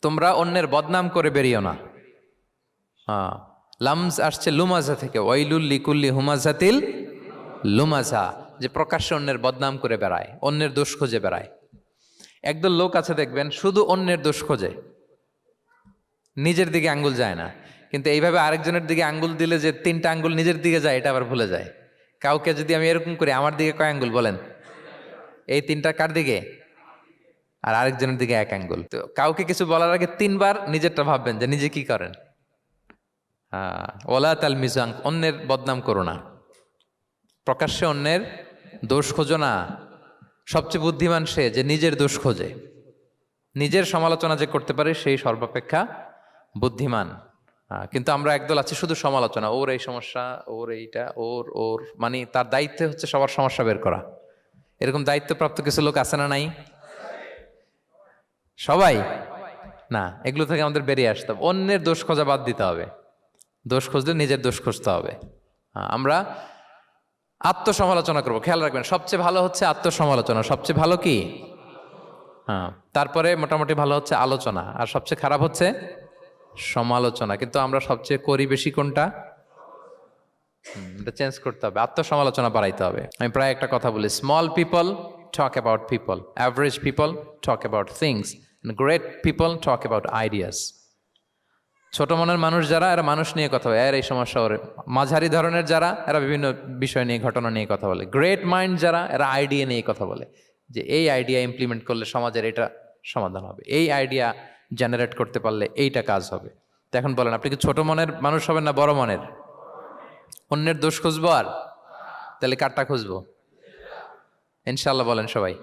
তোমরা অন্যের বদনাম করে বেরিও না। হ্যাঁ, লামজ আসছে লুমাজা থেকে, ওয়াইলুল লিকুল্লি হুমাজাতিল লুমাজা, যে প্রকাশ্যে অন্যের বদনাম করে বেড়ায়, অন্যের দোষ খুঁজে বেড়ায়। একদল লোক আছে দেখবেন শুধু অন্যের দোষ খোঁজে, নিজের দিকে আঙ্গুল যায় না। কিন্তু এইভাবে আরেকজনের দিকে আঙ্গুল দিলে যে 3টা আঙ্গুল নিজের দিকে যায়, এটা আবার ভুলে যায়। কাউকে যদি আমি এরকম করি, আমার দিকে কয় আঙ্গুল বলেন? এই 3টা কার দিকে? আর আরেকজনের দিকে 1 আঙ্গুল। তো কাউকে কিছু বলার আগে 3বার নিজেরটা ভাববেন যে নিজে কি করেন। ওলা তাল মিজাং, অন্যের বদনাম করো না, প্রকাশ্যে অন্যের দোষ খোঁজো না। সবচেয়ে বুদ্ধিমান সে যে নিজের দোষ খোঁজে। নিজের সমালোচনা যে করতে পারে সেই সর্বাপেক্ষা বুদ্ধিমান। কিন্তু আমরা একদল আছি শুধু সমালোচনা, ওর এই সমস্যা, ওর এইটা, ওর ওর মানে তার দায়িত্ব হচ্ছে সবার সমস্যা বের করা। এরকম দায়িত্বপ্রাপ্ত কিছু লোক আছে না? নাই? সবাই না, এগুলো থেকে আমাদের বেরিয়ে আসতে হবে। অন্যের দোষ খোঁজা বাদ দিতে হবে। দোষ খুঁজলে নিজের দোষ খুঁজতে হবে। আমরা আত্মসমালোচনা করবো। খেয়াল রাখবেন, সবচেয়ে ভালো হচ্ছে আত্মসমালোচনা। সবচেয়ে ভালো কি? তারপরে মোটামুটি ভালো হচ্ছে আলোচনা, আর সবচেয়ে খারাপ হচ্ছে সমালোচনা। কিন্তু আমরা সবচেয়ে করি বেশি কোনটা? এটা চেঞ্জ করতে হবে, আত্মসমালোচনা বাড়াইতে হবে। আমি প্রায় একটা কথা বলি, small people talk about people, average people talk about things, great people talk about ideas. ছোট মনের মানুষ যারা, এরা মানুষ নিয়ে কথা বলে, এর এই সমস্যা ওরে। মাঝারি ধরনের যারা, এরা বিভিন্ন বিষয় নিয়ে, ঘটনা নিয়ে কথা বলে। গ্রেট মাইন্ড যারা, এরা আইডিয়া নিয়ে কথা বলে, যে এই আইডিয়া ইমপ্লিমেন্ট করলে সমাজের এটা সমাধান হবে, এই আইডিয়া জেনারেট করতে পারলে এইটা কাজ হবে। তো এখন বলেন, আপনি কি ছোট মনের মানুষ হবেন না বড় মনের? অন্যের দোষ খুঁজবো আর? তাহলে কারটা খুঁজবো? ইনশাল্লাহ বলেন সবাই।